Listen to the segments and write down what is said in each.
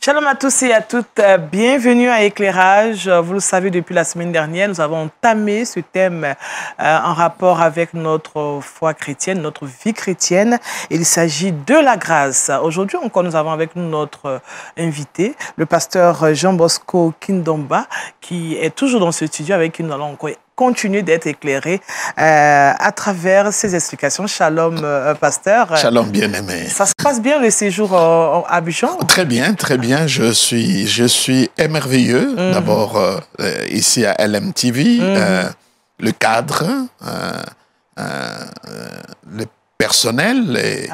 Shalom à tous et à toutes, bienvenue à Éclairage. Vous le savez, depuis la semaine dernière, nous avons entamé ce thème en rapport avec notre foi chrétienne, notre vie chrétienne. Il s'agit de la grâce. Aujourd'hui encore, nous avons avec nous notre invité, le pasteur Jean Bosco Kindomba, qui est toujours dans ce studio avec qui nous allons encore continuer d'être éclairés à travers ces explications. Shalom, pasteur. Shalom, bien-aimé. Ça se passe bien le séjour à Abidjan? Très bien, très bien. Je suis émerveilleux. D'abord, ici à LMTV, le cadre, le personnel et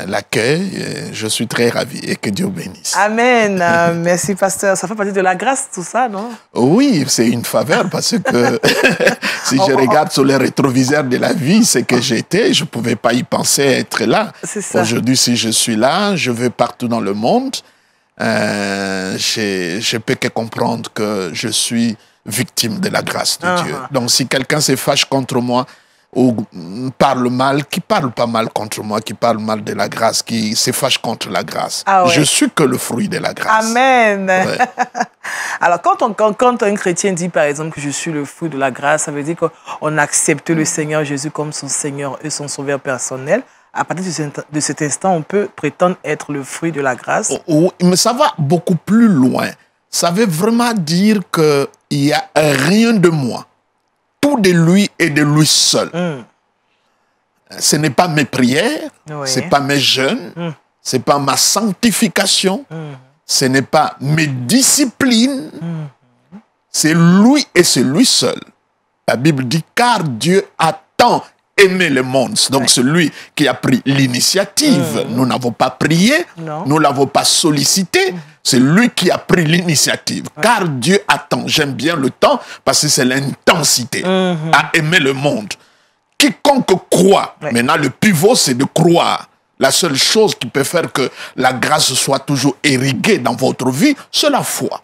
l'accueil. Je suis très ravi et que Dieu bénisse. Amen. Merci, pasteur. Ça fait partie de la grâce, tout ça, non? Oui, c'est une faveur parce que si je regarde sur les rétroviseurs de la vie, c'est que j'étais, je ne pouvais pas y penser être là. Aujourd'hui, si je suis là, je vais partout dans le monde. Je peux que comprendre que je suis victime de la grâce de Dieu. Donc, si quelqu'un se fâche contre moi, ou parle mal, qui parle pas mal contre moi, qui parle mal de la grâce, qui se fâche contre la grâce. Je suis que le fruit de la grâce. Amen. Ouais. Alors, quand un chrétien dit, par exemple, que je suis le fruit de la grâce, ça veut dire qu'on accepte le Seigneur Jésus comme son Seigneur et son Sauveur personnel. À partir de cet instant, on peut prétendre être le fruit de la grâce. Oui, mais ça va beaucoup plus loin. Ça veut vraiment dire qu'il n'y a rien de moi. Tout de lui et de lui seul. Ce n'est pas mes prières, ce n'est pas mes jeûnes, ce n'est pas ma sanctification, ce n'est pas mes disciplines, c'est lui et c'est lui seul. La Bible dit, car Dieu a tant aimé le monde. Donc celui qui a pris l'initiative, nous n'avons pas prié, nous ne l'avons pas sollicité, c'est lui qui a pris l'initiative. Car Dieu attend, j'aime bien le temps, parce que c'est l'intensité à aimer le monde. Quiconque croit, maintenant le pivot c'est de croire. La seule chose qui peut faire que la grâce soit toujours irriguée dans votre vie, c'est la foi.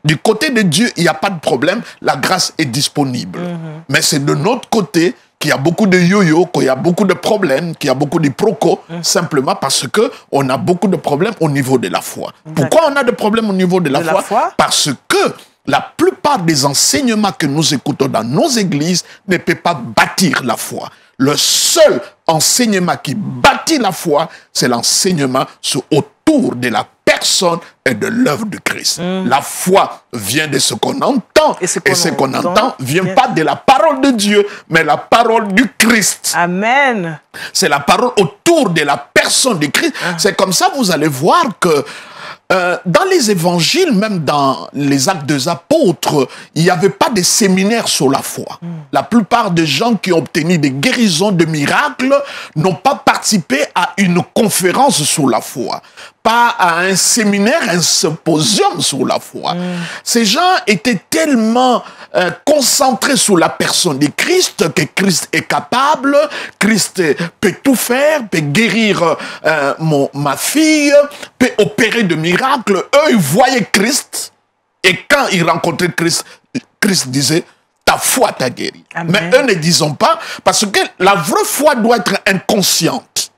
Du côté de Dieu, il n'y a pas de problème, la grâce est disponible. Mais c'est de notre côté qu'il y a beaucoup de yo-yo, qu'il y a beaucoup de problèmes, qu'il y a beaucoup de procos, simplement parce qu'on a beaucoup de problèmes au niveau de la foi. Pourquoi on a des problèmes au niveau de la foi? Parce que la plupart des enseignements que nous écoutons dans nos églises ne peuvent pas bâtir la foi. Le seul enseignement qui bâtit la foi, c'est l'enseignement autour de la personne et de l'œuvre de Christ. La foi vient de ce qu'on entend, et ce qu'on entend vient pas de la parole de Dieu, mais la parole du Christ. Amen. C'est la parole autour de la personne de Christ. C'est comme ça, vous allez voir que dans les évangiles, même dans les actes des apôtres, il n'y avait pas de séminaire sur la foi. La plupart des gens qui ont obtenu des guérisons, de miracles, n'ont pas participé à une conférence sur la foi. Pas à un séminaire, un symposium sur la foi. Ces gens étaient tellement concentrés sur la personne de Christ, que Christ est capable, Christ peut tout faire, peut guérir ma fille, peut opérer de miracles. Eux, ils voyaient Christ, et quand ils rencontraient Christ, Christ disait, ta foi t'a guéri. Amen. Mais eux ne disent pas, parce que la vraie foi doit être inconsciente.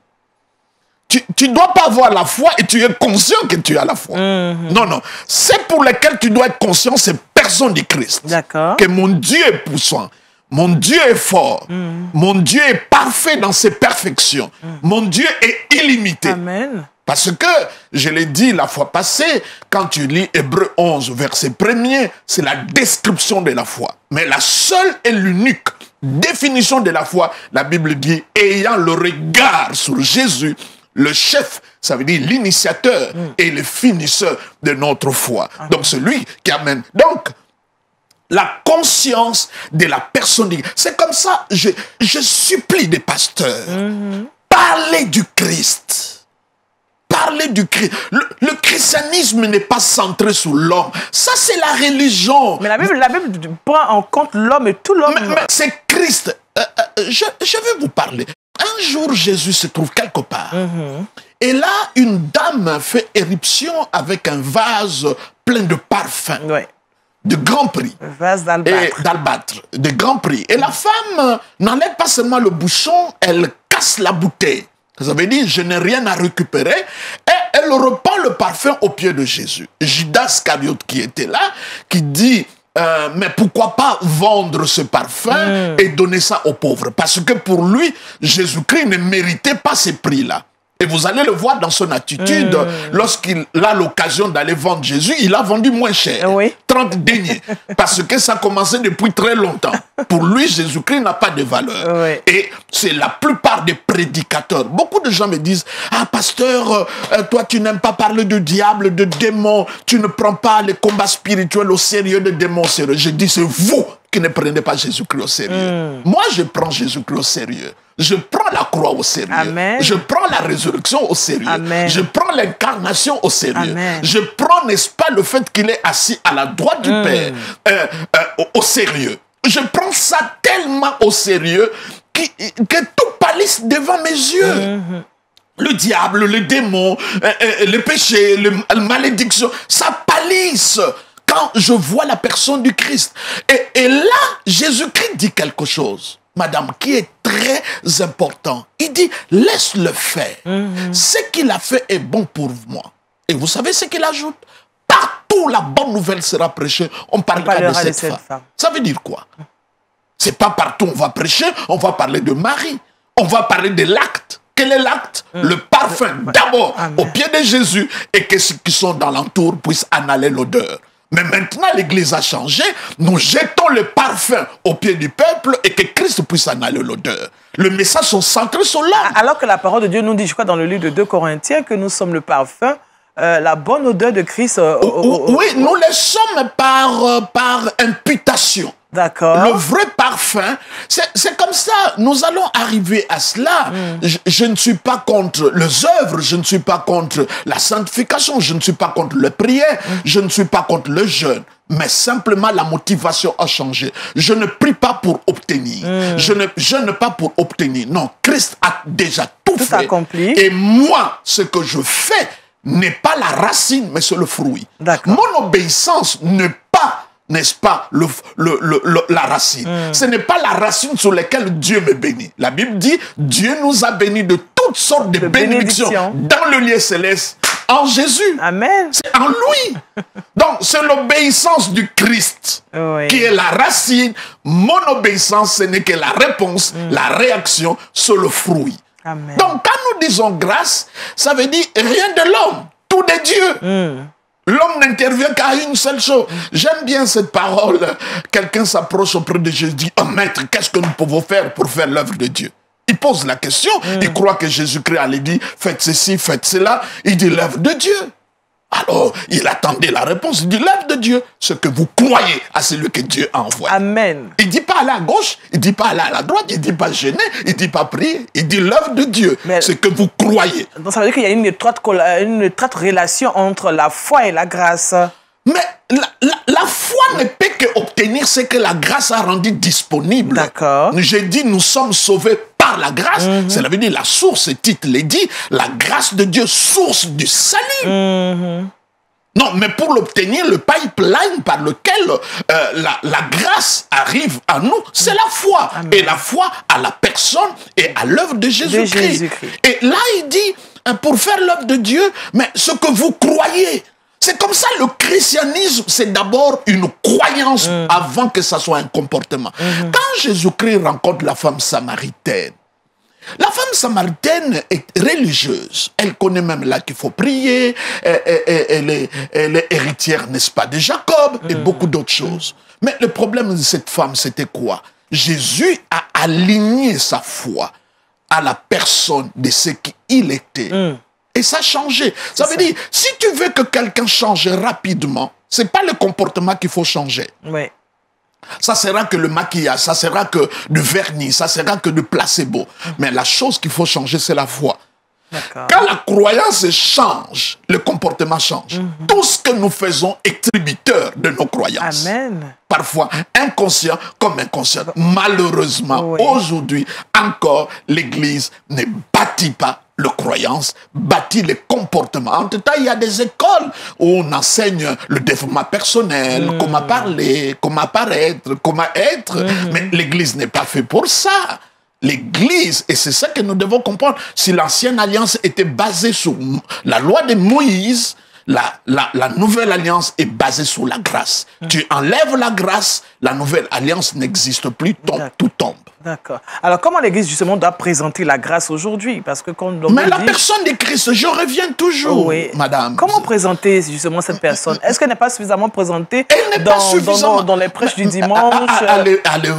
Tu ne dois pas avoir la foi et tu es conscient que tu as la foi. Non, non. C'est pour lequel tu dois être conscient, c'est personne de Christ. D'accord. Que mon Dieu est puissant. Mon Dieu est fort. Mon Dieu est parfait dans ses perfections. Mon Dieu est illimité. Amen. Parce que, je l'ai dit la fois passée, quand tu lis Hébreux 11, verset 1er, c'est la description de la foi. Mais la seule et l'unique définition de la foi, la Bible dit, ayant le regard sur Jésus, le chef, ça veut dire l'initiateur et le finisseur de notre foi. Donc, celui qui amène. Donc, la conscience de la personne. C'est comme ça, je supplie des pasteurs, parlez du Christ. Parlez du Christ. Le christianisme n'est pas centré sur l'homme. Ça, c'est la religion. Mais la Bible prend en compte l'homme et tout l'homme. Mais c'est Christ. Je vais vous parler. Un jour, Jésus se trouve quelque part. Et là, une dame fait éruption avec un vase plein de parfums. De grand prix. Vase d'albâtre. De grand prix. Et la femme n'enlève pas seulement le bouchon, elle casse la bouteille. Ça veut dire, je n'ai rien à récupérer. Et elle reprend le parfum aux pieds de Jésus. Judas Iscariote qui était là, qui dit, mais pourquoi pas vendre ce parfum et donner ça aux pauvres? Parce que pour lui, Jésus-Christ ne méritait pas ces prix-là. Et vous allez le voir dans son attitude, lorsqu'il a l'occasion d'aller vendre Jésus, il a vendu moins cher, 30 deniers, parce que ça commençait depuis très longtemps. Pour lui, Jésus-Christ n'a pas de valeur. Et c'est la plupart des prédicateurs. Beaucoup de gens me disent, ah pasteur, toi tu n'aimes pas parler de diable, de démons, tu ne prends pas les combats spirituels au sérieux, de démons au sérieux. Je dis, c'est vous qui ne prenez pas Jésus-Christ au sérieux. Moi, je prends Jésus-Christ au sérieux. Je prends la croix au sérieux. Amen. Je prends la résurrection au sérieux. Amen. Je prends l'incarnation au sérieux. Amen. Je prends, n'est-ce pas, le fait qu'il est assis à la droite du Père au sérieux. Je prends ça tellement au sérieux que tout pâlisse devant mes yeux. Le diable, le démon, le péché, la malédiction, ça pâlisse quand je vois la personne du Christ. Et là, Jésus-Christ dit quelque chose, madame, qui est très important. Il dit, laisse-le faire. Ce qu'il a fait est bon pour moi. Et vous savez ce qu'il ajoute? Partout la bonne nouvelle sera prêchée, on parlera de cette femme. Ça veut dire quoi? C'est pas partout on va prêcher, on va parler de Marie. On va parler de l'acte. Quel est l'acte? Le parfum, d'abord, au pied de Jésus, et que ceux qui sont dans l'entour puissent inhaler l'odeur. Mais maintenant, l'Église a changé. Nous jetons le parfum au pied du peuple et que Christ puisse inhaler l'odeur. Le message sont centrés sur l'homme. Alors que la parole de Dieu nous dit, je crois, dans le livre de 2 Corinthiens, que nous sommes le parfum, la bonne odeur de Christ. Oui, nous le sommes par imputation. D'accord. Le vrai parfum, c'est comme ça. Nous allons arriver à cela. Je ne suis pas contre les œuvres, je ne suis pas contre la sanctification, je ne suis pas contre la prière, je ne suis pas contre le jeûne. Mais simplement, la motivation a changé. Je ne prie pas pour obtenir. Je ne jeûne pas pour obtenir. Non, Christ a déjà tout fait. Accompli. Et moi, ce que je fais n'est pas la racine, mais c'est le fruit. Mon obéissance n'est pas, n'est-ce pas, la racine. Ce n'est pas la racine sur laquelle Dieu me bénit. La Bible dit, Dieu nous a bénis de toutes sortes de bénédictions dans le lieu céleste en Jésus. Amen. C'est en lui. Donc, c'est l'obéissance du Christ qui est la racine. Mon obéissance, ce n'est que la réponse, la réaction sur le fruit. Amen. Donc, quand nous disons grâce, ça veut dire rien de l'homme, tout de Dieu. L'homme n'intervient qu'à une seule chose. J'aime bien cette parole. Quelqu'un s'approche auprès de Jésus et dit, oh maître, qu'est-ce que nous pouvons faire pour faire l'œuvre de Dieu? Il pose la question. Il croit que Jésus-Christ allait dire, faites ceci, faites cela. Il dit, l'œuvre de Dieu. Alors, il attendait la réponse. Il dit, l'œuvre de Dieu, ce que vous croyez à celui que Dieu a envoyé. Amen. Il ne dit pas aller à gauche, il ne dit pas aller à la droite, il ne dit pas gêner, il ne dit pas prier. Il dit l'œuvre de Dieu, ce que vous croyez. Donc, ça veut dire qu'il y a une étroite relation entre la foi et la grâce. Mais la foi ne peut qu'obtenir ce que la grâce a rendu disponible. D'accord. J'ai dit, nous sommes sauvés par la grâce. Cela veut dire la source, le titre le dit, la grâce de Dieu, source du salut. Non, mais pour l'obtenir, le pipeline par lequel la grâce arrive à nous, c'est la foi. Amen. Et la foi à la personne et à l'œuvre de Jésus-Christ. Et là, il dit, pour faire l'œuvre de Dieu, mais ce que vous croyez. C'est comme ça, le christianisme, c'est d'abord une croyance avant que ça soit un comportement. Quand Jésus-Christ rencontre la femme samaritaine, la femme samaritaine est religieuse. Elle connaît même là qu'il faut prier. Elle est héritière, n'est-ce pas, de Jacob et beaucoup d'autres choses. Mais le problème de cette femme, c'était quoi? Jésus a aligné sa foi à la personne de ce qu'il était. Et ça a changé. Ça veut dire, si tu veux que quelqu'un change rapidement, ce n'est pas le comportement qu'il faut changer. Oui. Ça sera que le maquillage, ça sera que du vernis, ça sera que du placebo. Mais la chose qu'il faut changer, c'est la foi. Quand la croyance change, le comportement change. Tout ce que nous faisons est tributaire de nos croyances. Amen. Parfois inconscient comme inconscient. Malheureusement, aujourd'hui, encore, l'Église ne bâtit pas les croyances, bâtit les comportements. En tout cas, il y a des écoles où on enseigne le développement personnel, comment parler, comment paraître, comment être. Mais l'Église n'est pas faite pour ça. l'Église, et c'est ça que nous devons comprendre, si l'ancienne alliance était basée sur la loi de Moïse, la nouvelle alliance est basée sur la grâce. Tu enlèves la grâce, la nouvelle alliance n'existe plus, tout tombe. D'accord. Alors, comment l'Église, justement, doit présenter la grâce aujourd'hui? Parce que quand on Mais la personne de Christ, je reviens toujours, madame. Comment présenter, justement, cette personne? Est-ce qu'elle n'est pas suffisamment présentée dans les prêches du dimanche?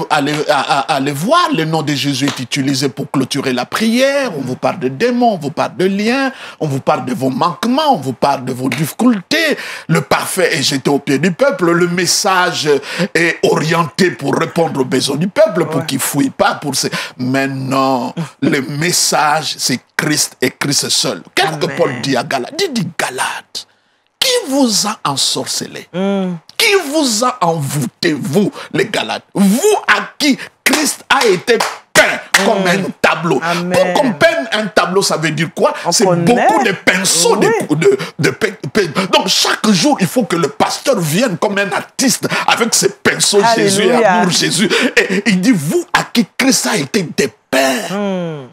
Allez voir, le nom de Jésus est utilisé pour clôturer la prière. On vous parle de démons, on vous parle de liens, on vous parle de vos manquements, on vous parle de vos difficultés. Le parfait est jeté au pied du peuple. Le message est orienté pour répondre aux besoins du peuple, pour qu'il fouille pas pour ces... Mais non, le message, c'est Christ et Christ seul. Qu'est-ce que Paul dit à Galate? Il dit Galate, qui vous a ensorcelé? Qui vous a envoûté, vous, les Galates? Vous à qui Christ a été peint comme un tableau. Pour qu'on peigne un tableau, ça veut dire quoi? C'est beaucoup de pinceaux. Donc, chaque jour, il faut que le pasteur vienne comme un artiste avec ses pinceaux. Alléluia. Jésus, amour, Jésus. Et il dit, vous à qui Christ a été dépeint.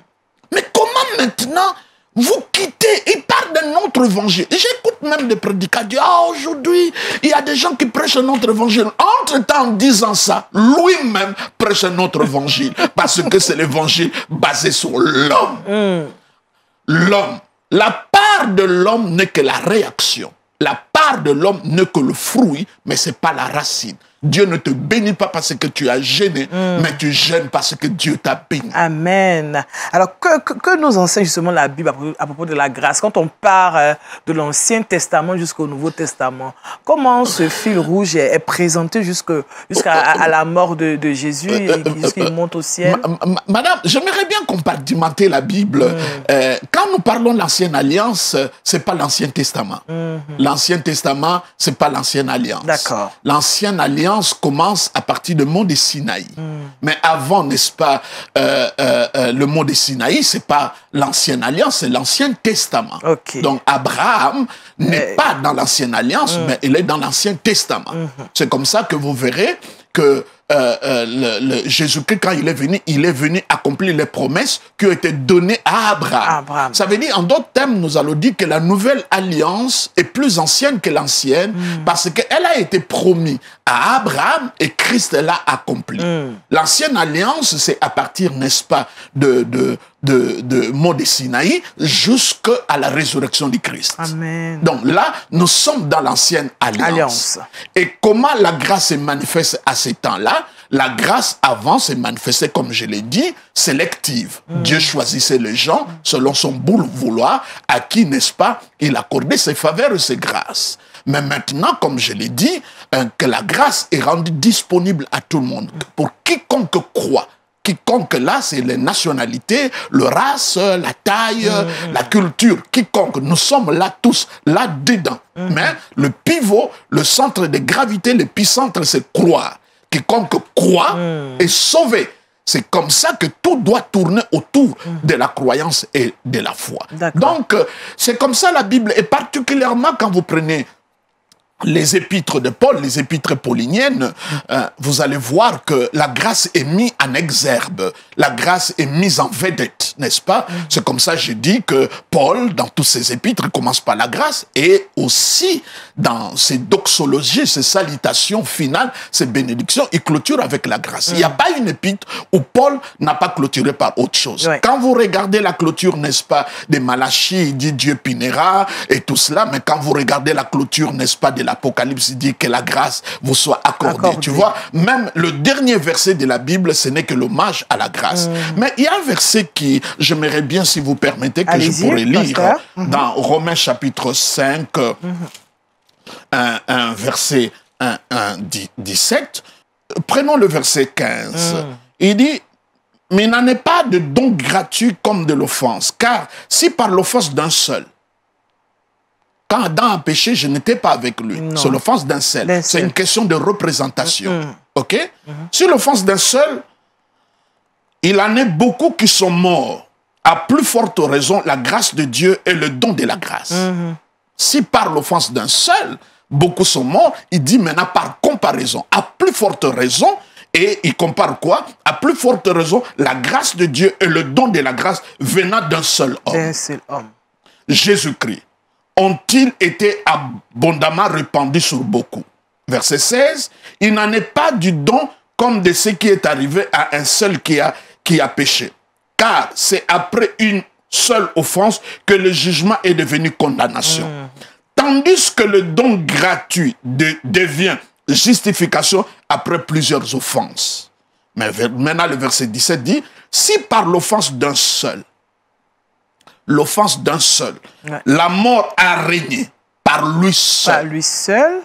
Mais comment maintenant vous quittez? Il parle d'un autre évangile. J'écoute même des prédicateurs. Aujourd'hui, il y a des gens qui prêchent un autre évangile. Entre-temps, en disant ça, lui-même prêche un autre évangile. Parce que c'est l'évangile basé sur l'homme. L'homme. La part de l'homme n'est que la réaction. La part de l'homme n'est que le fruit, mais ce n'est pas la racine. Dieu ne te bénit pas parce que tu as gêné, mais tu gênes parce que Dieu t'a béni. Amen. Alors, que nous enseigne justement la Bible à propos de la grâce? Quand on part de l'Ancien Testament jusqu'au Nouveau Testament, comment ce fil rouge est présenté jusqu'à la mort de Jésus, jusqu'il monte au ciel? Madame, j'aimerais bien compartimenter la Bible. Quand nous parlons de l'Ancienne Alliance, ce n'est pas l'Ancien Testament. L'Ancien Testament, ce n'est pas l'Ancienne Alliance. D'accord. L'Ancienne Alliance commence à partir du mont de Sinaï. Mais avant, n'est-ce pas, le mont de Sinaï, c'est pas l'Ancienne Alliance, c'est l'Ancien Testament. Donc, Abraham n'est pas dans l'Ancienne Alliance, mais il est dans l'Ancien Testament. C'est comme ça que vous verrez que Jésus-Christ, quand il est venu accomplir les promesses qui ont été données à Abraham. Ça veut dire, en d'autres termes, nous allons dire que la nouvelle alliance est plus ancienne que l'ancienne parce qu'elle a été promise à Abraham et Christ l'a accomplie. L'ancienne alliance, c'est à partir, n'est-ce pas, de mont de Sinaï jusqu'à la résurrection du Christ. Amen. Donc là, nous sommes dans l'ancienne alliance. Et comment la grâce se manifeste à ces temps-là? La grâce avant se manifestait, comme je l'ai dit, sélective. Dieu choisissait les gens selon son bon vouloir, à qui, n'est-ce pas, il accordait ses faveurs et ses grâces. Mais maintenant, comme je l'ai dit, que la grâce est rendue disponible à tout le monde, pour quiconque croit. Quiconque là, c'est les nationalités, le race, la taille, la culture. Quiconque, nous sommes là tous, là-dedans. Mais le pivot, le centre de gravité, l'épicentre, c'est croire. Quiconque croit est sauvé. C'est comme ça que tout doit tourner autour de la croyance et de la foi. Donc, c'est comme ça la Bible. Et particulièrement quand vous prenez les épîtres de Paul, les épîtres pauliniennes, vous allez voir que la grâce est mise en exergue, la grâce est mise en vedette, n'est-ce pas? C'est comme ça que je dis que Paul, dans tous ses épîtres, commence par la grâce et aussi dans ses doxologies, ses salutations finales, ses bénédictions, il clôture avec la grâce. Il n'y a pas une épître où Paul n'a pas clôturé par autre chose. Quand vous regardez la clôture, n'est-ce pas, des Malachie, il dit Dieu punira et tout cela, mais quand vous regardez la clôture, n'est-ce pas, de l'Apocalypse, il dit que la grâce vous soit accordée. Tu vois, même le dernier verset de la Bible, ce n'est que l'hommage à la grâce. Mais il y a un verset qui, j'aimerais bien, si vous permettez, que je pourrais lire dans Romains chapitre 5, un verset 17. Prenons le verset 15. Il dit, mais il n'en est pas de don gratuit comme de l'offense, car si par l'offense d'un seul, quand Adam a péché, je n'étais pas avec lui. C'est l'offense d'un seul. C'est une question de représentation. OK? Sur l'offense d'un seul, il en est beaucoup qui sont morts. À plus forte raison, la grâce de Dieu est le don de la grâce. Si par l'offense d'un seul, beaucoup sont morts, il dit maintenant par comparaison. À plus forte raison, Et il compare quoi? À plus forte raison, la grâce de Dieu et le don de la grâce venant d'un seul homme. D'un seul homme. Jésus-Christ. Ont-ils été abondamment répandus sur beaucoup? Verset 16. Il n'en est pas du don comme de ce qui est arrivé à un seul qui a péché. Car c'est après une seule offense que le jugement est devenu condamnation. Tandis que le don gratuit devient justification après plusieurs offenses. Mais maintenant, le verset 17 dit, si par l'offense d'un seul, la mort a régné par lui seul. Par lui seul.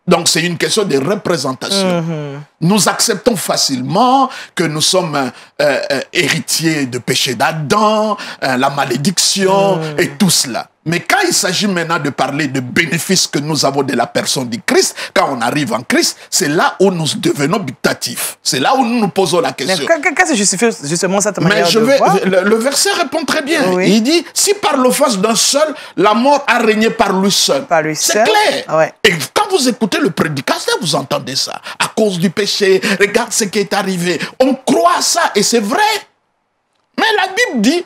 Donc, c'est une question de représentation. Nous acceptons facilement que nous sommes héritiers de péché d'Adam, la malédiction et tout cela. Mais quand il s'agit maintenant de parler de bénéfices que nous avons de la personne du Christ, quand on arrive en Christ, c'est là où nous devenons dubitatifs. C'est là où nous nous posons la question. Mais qu'est-ce que justifie justement cette manière de voir? Le verset répond très bien. Oui. Il dit, si par l'offense d'un seul, la mort a régné par lui seul. Par lui c'est seul. clair. Ouais. Et quand vous écoutez le prédicateur, vous entendez ça. À cause du péché, regarde ce qui est arrivé. On croit à ça et c'est vrai. Mais la Bible dit,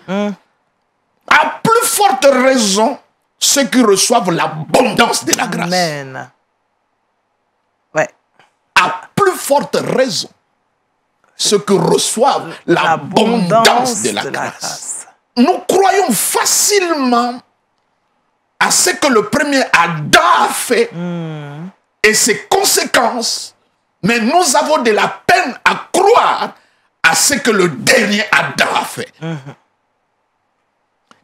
à plus forte raison, ceux qui reçoivent l'abondance de la grâce. Amen. Ouais. À plus forte raison, ceux qui reçoivent l'abondance de la grâce. Nous croyons facilement à ce que le premier Adam a fait et ses conséquences, mais nous avons de la peine à croire à ce que le dernier Adam a fait.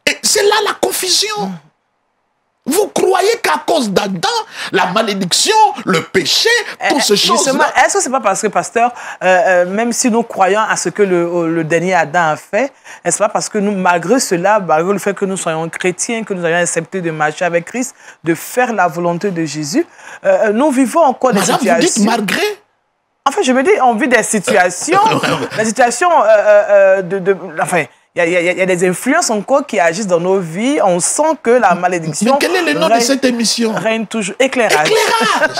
Et c'est là la confusion. Vous croyez qu'à cause d'Adam, la malédiction, le péché, toutes ces choses-là... Est-ce que ce n'est pas parce que, pasteur, même si nous croyons à ce que le dernier Adam a fait, est-ce pas parce que nous, malgré cela, malgré le fait que nous soyons chrétiens, que nous ayons accepté de marcher avec Christ, de faire la volonté de Jésus, nous vivons encore des situations... Vous dites malgré? En fait, je me dis, on vit des situations, des situations enfin, il y a des influences encore qui agissent dans nos vies. On sent que la malédiction... Mais quel est le nom de cette émission? Règne toujours. Éclairage. Éclairage.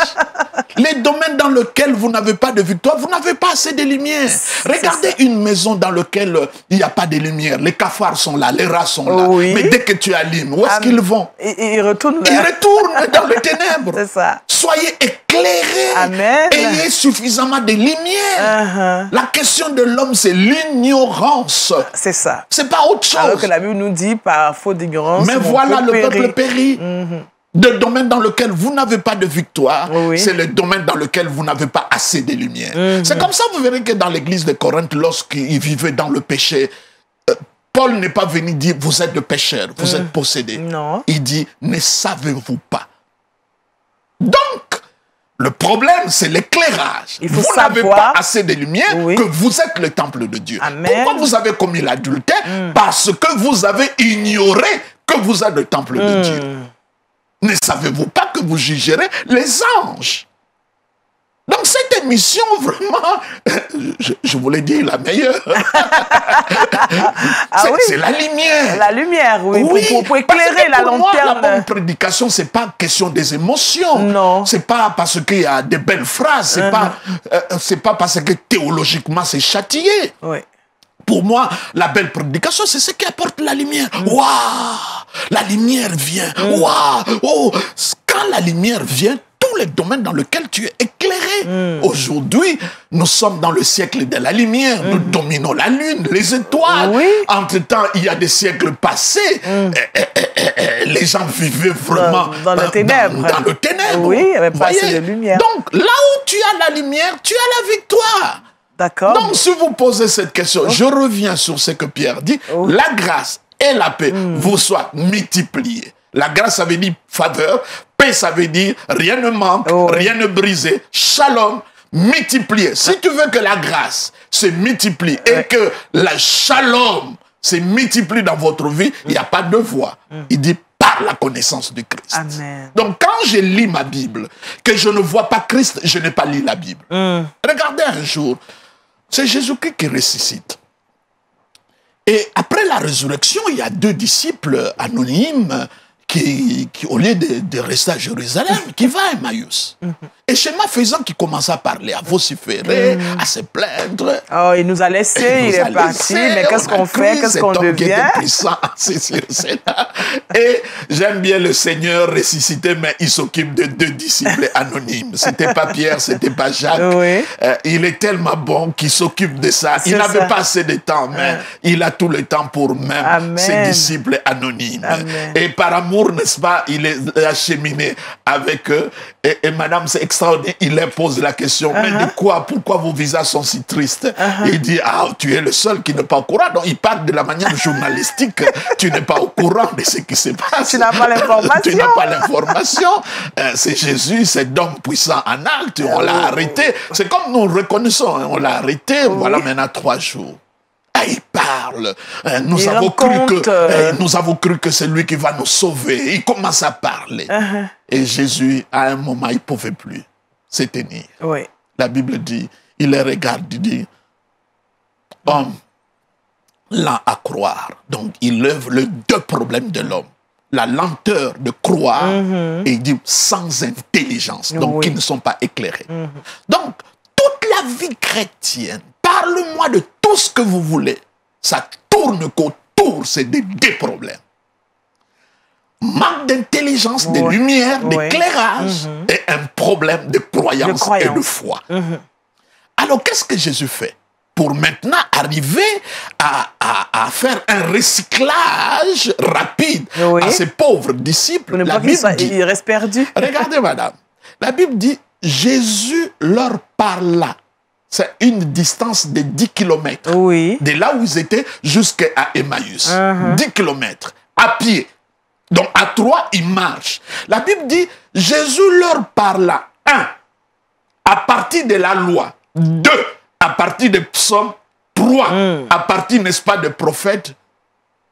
Les domaines dans lesquels vous n'avez pas de victoire, vous n'avez pas assez de lumière. Regardez une maison dans laquelle il n'y a pas de lumière. Les cafards sont là, les rats sont là. Oui. Mais dès que tu allumes, où est-ce qu'ils vont? Ils retournent Ils retournent dans les ténèbres. C'est ça. Soyez éclairés. Amen. Ayez suffisamment de lumière. La question de l'homme, c'est l'ignorance. C'est ça. C'est pas autre chose. Alors que la Bible nous dit, par faute d'ignorance, mais voilà, le peuple périt. Le domaine dans lequel vous n'avez pas de victoire, c'est le domaine dans lequel vous n'avez pas assez de lumière. C'est comme ça, vous verrez que dans l'église de Corinthe, lorsqu'ils vivaient dans le péché, Paul n'est pas venu dire, vous êtes des pécheurs, vous êtes possédés. Non. Il dit, ne savez-vous pas? Donc, le problème, c'est l'éclairage. Vous n'avez pas assez de lumière que vous êtes le temple de Dieu. Amen. Pourquoi vous avez commis l'adultère? Parce que vous avez ignoré que vous êtes le temple de Dieu. Ne savez-vous pas que vous jugerez les anges? Donc cette émission, vraiment, je voulais dire la meilleure. C'est la lumière. La lumière, oui, pour éclairer la lanterne. Moi, la bonne prédication, c'est pas question des émotions. Non. C'est pas parce qu'il y a des belles phrases. C'est pas parce que théologiquement c'est châtié. Oui. Pour moi, la belle prédication, c'est ce qui apporte la lumière. Waouh! La lumière vient. Waouh! Oh! Quand la lumière vient, tous les domaines dans lesquels tu es éclairé. Aujourd'hui, nous sommes dans le siècle de la lumière. Nous dominons la lune, les étoiles. Oui. Entre-temps, il y a des siècles passés. Les gens vivaient vraiment dans le ténèbre. Dans le ténèbre. Oui, il n'y avait pas assez de lumière. Donc, là où tu as la lumière, tu as la victoire. D'accord. Donc, si vous posez cette question, je reviens sur ce que Pierre dit. La grâce et la paix vous soient multipliées. La grâce, ça veut dire faveur. Paix, ça veut dire rien ne manque, rien ne brisé. Shalom, multiplié. Si tu veux que la grâce se multiplie et que la shalom se multiplie dans votre vie, il n'y a pas de voie. Il dit par la connaissance de Christ. Amen. Donc, quand je lis ma Bible, que je ne vois pas Christ, je n'ai pas lu la Bible. Regardez un jour, c'est Jésus-Christ qui ressuscite. Et après la résurrection, il y a 2 disciples anonymes qui au lieu de rester à Jérusalem, qui va à Emmaüs. Et schéma faisant, qui commence à parler, à vociférer, à se plaindre. Oh, il nous a laissé, il est parti, mais qu'est-ce qu'on fait, qu'est-ce qu'on devient? Puissant, c'est là. Et j'aime bien le Seigneur ressuscité, mais il s'occupe de 2 disciples anonymes. C'était pas Pierre, c'était pas Jacques. Oui. Il est tellement bon qu'il s'occupe de ça. Il n'avait pas assez de temps, mais il a tout le temps pour même ses disciples anonymes. Amen. Et par amour, n'est-ce pas, il est acheminé avec eux. Et madame, c'est extraordinaire. Il leur pose la question, mais de quoi? Pourquoi vos visages sont si tristes? Il dit, ah, tu es le seul qui n'est pas au courant. Donc, il parle de la manière journalistique. Tu n'es pas au courant de ce qui se passe. Tu n'as pas l'information. Tu n'as pas l'information. C'est Jésus, c'est d'homme puissant en acte. On l'a arrêté. C'est comme nous reconnaissons. Hein, on l'a arrêté. Voilà maintenant 3 jours. Il parle. Nous avons cru que c'est lui qui va nous sauver. Il commence à parler. Et Jésus, à un moment, il ne pouvait plus se tenir. Oui. La Bible dit, il les regarde, il dit, homme, lent à croire. Donc, il lève les 2 problèmes de l'homme. La lenteur de croire et il dit sans intelligence. Donc, qui ne sont pas éclairés. Donc, toute la vie chrétienne, parle-moi de tout ce que vous voulez. Ça tourne qu'autour, c'est des 2 problèmes. Manque d'intelligence, de lumière, d'éclairage et un problème de croyance et de foi. Alors, qu'est-ce que Jésus fait? Pour maintenant arriver à faire un recyclage rapide à ces pauvres disciples. Pour ne pas qu'ils restent perdus. Regardez, madame. La Bible dit, Jésus leur parla. C'est une distance de 10 km. Oui. De là où ils étaient jusqu'à Emmaüs. 10 km. À pied. Donc, à 3, ils marchent. La Bible dit, Jésus leur parla. 1. À partir de la loi. 2. À partir des psaumes. 3. À partir, n'est-ce pas, des prophètes.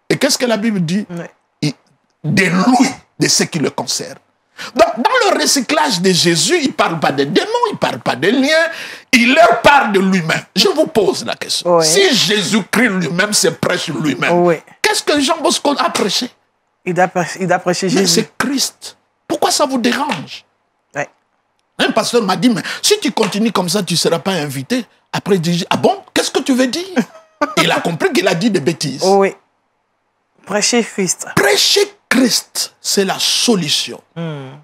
Et qu'est-ce que la Bible dit? De lui, de ce qui le concerne. Donc, dans le recyclage de Jésus, il ne parle pas des démons, il ne parle pas des liens, il leur parle de lui-même. Je vous pose la question. Si Jésus-Christ lui-même se prêche lui-même, qu'est-ce que Jean Bosco a prêché? Il a prêché Jésus. C'est Christ. Pourquoi ça vous dérange? Un pasteur m'a dit, mais si tu continues comme ça, tu ne seras pas invité. Après, il dit, ah bon, qu'est-ce que tu veux dire? Il a compris qu'il a dit des bêtises. Oui. Prêcher Christ. Prêcher Christ, c'est la solution.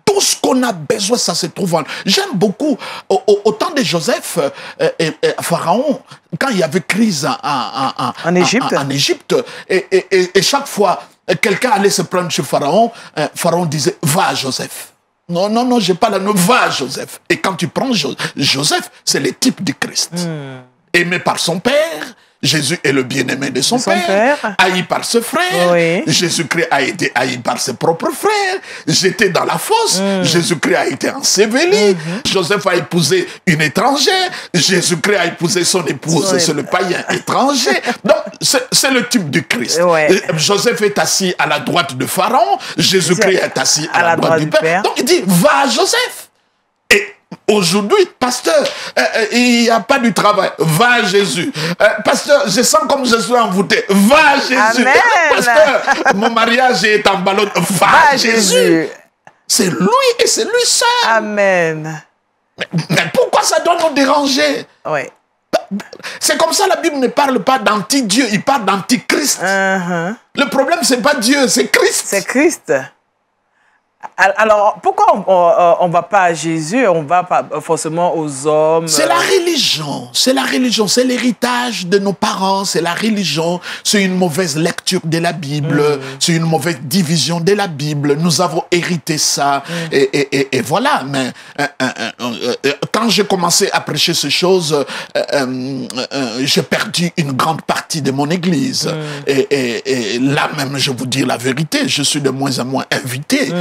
Tout ce qu'on a besoin, ça se trouve en... J'aime beaucoup, au temps de Joseph et Pharaon, quand il y avait crise en Égypte, et chaque fois, quelqu'un allait se prendre chez Pharaon, Pharaon disait, va à Joseph. Non, non, non, je n'ai pas la note, va à Joseph. Et quand tu prends Joseph, c'est le type du Christ. Aimé par son père, Jésus est le bien-aimé de son père, haï par ses frères. Jésus-Christ a été haï par ses propres frères, jeté dans la fosse. Jésus-Christ a été enseveli. Joseph a épousé une étrangère. Jésus-Christ a épousé son épouse, c'est le païen étranger. Donc, c'est le type du Christ. Joseph est assis à la droite de Pharaon. Jésus-Christ est assis à la droite du Père. Donc, il dit, va à Joseph. Et aujourd'hui, pasteur, il n'y a pas du travail. Va à Jésus. Pasteur, je sens comme je suis envoûté. Va à Jésus. Amen. Pasteur, mon mariage est en ballon. Va à Jésus. C'est lui et c'est lui seul. Amen. Mais pourquoi ça doit nous déranger? C'est comme ça, la Bible ne parle pas d'anti-Dieu, il parle d'anti-Christ. Le problème, ce n'est pas Dieu, c'est Christ. C'est Christ. Alors, pourquoi on ne va pas à Jésus, on ne va pas forcément aux hommes? C'est la religion, c'est l'héritage de nos parents, c'est la religion, c'est une mauvaise lecture de la Bible, c'est une mauvaise division de la Bible, nous avons hérité ça, et voilà. Mais quand j'ai commencé à prêcher ces choses, j'ai perdu une grande partie de mon église, et là même, je vous dis la vérité, je suis de moins en moins invité.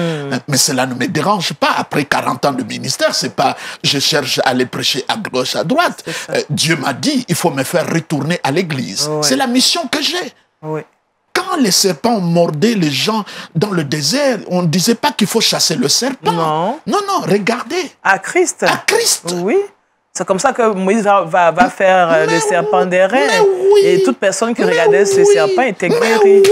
Mais cela ne me dérange pas. Après 40 ans de ministère, c'est pas je cherche à les prêcher à gauche, à droite. Dieu m'a dit, il faut me faire retourner à l'église. C'est la mission que j'ai. Quand les serpents mordaient les gens dans le désert, on ne disait pas qu'il faut chasser le serpent. Non, non, regardez. À Christ. À Christ. Oui. C'est comme ça que Moïse va faire le serpent des reins. Et toute personne qui regardait ce serpent était guérie.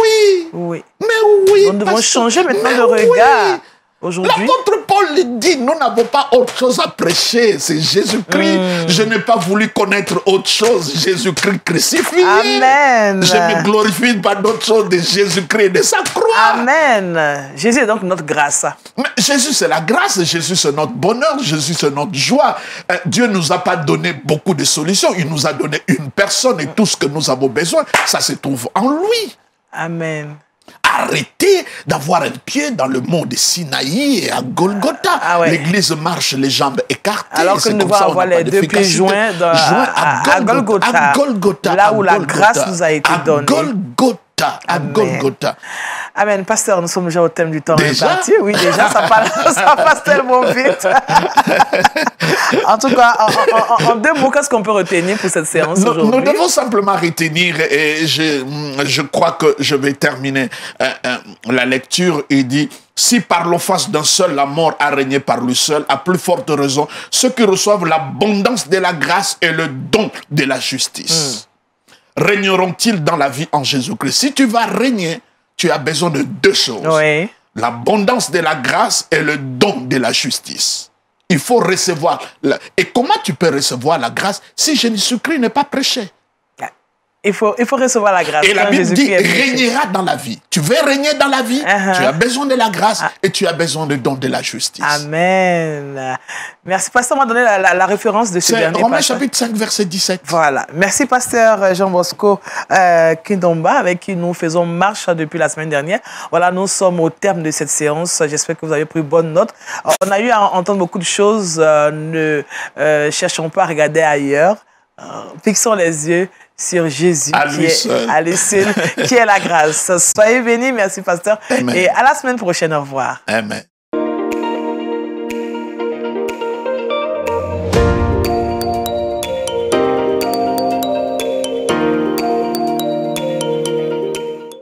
Oui. Mais oui. Nous devons changer maintenant de regard. Aujourd'hui. L'apôtre Paul dit, nous n'avons pas autre chose à prêcher, c'est Jésus-Christ. Je n'ai pas voulu connaître autre chose, Jésus-Christ crucifié. Amen. Je me glorifie pas d'autre chose de Jésus-Christ et de sa croix. Amen. Jésus est donc notre grâce. Mais Jésus, c'est la grâce, Jésus, c'est notre bonheur, Jésus, c'est notre joie. Dieu ne nous a pas donné beaucoup de solutions, il nous a donné une personne et tout ce que nous avons besoin, ça se trouve en lui. Amen. Arrêtez d'avoir un pied dans le mont de Sinaï et à Golgotha. L'église marche les jambes écartées. Alors que nous devons avoir les deux pieds joints à Golgotha. À Golgotha. Là où la grâce nous a été donnée. À Golgotha. Amen. Pasteur, nous sommes déjà au thème du temps imparti. Oui, déjà, ça passe tellement vite. En tout cas, en deux mots, qu'est-ce qu'on peut retenir pour cette séance aujourd'hui? Nous devons simplement retenir, et je crois que je vais terminer la lecture. Il dit, si par l'offense d'un seul, la mort a régné par lui seul, à plus forte raison, ceux qui reçoivent l'abondance de la grâce et le don de la justice. Régneront-ils dans la vie en Jésus-Christ? Si tu vas régner, tu as besoin de deux choses. Oui. L'abondance de la grâce et le don de la justice. Il faut recevoir. Et comment tu peux recevoir la grâce si Jésus-Christ n'est pas prêché? Il faut recevoir la grâce. Et la Bible dit, régnera dans la vie. Tu veux régner dans la vie, tu as besoin de la grâce et tu as besoin de don de la justice. Amen. Merci, pasteur, m'a donné la référence de ce dernier passage. Romains chapitre 5, verset 17. Voilà. Merci, pasteur Jean Bosco Kindomba, avec qui nous faisons marche depuis la semaine dernière. Voilà, nous sommes au terme de cette séance. J'espère que vous avez pris bonne note. On a eu à entendre beaucoup de choses. Ne cherchons pas à regarder ailleurs. Fixons les yeux sur Jésus, qui est la grâce. Soyez bénis, merci pasteur. Amen. Et à la semaine prochaine, au revoir. Amen.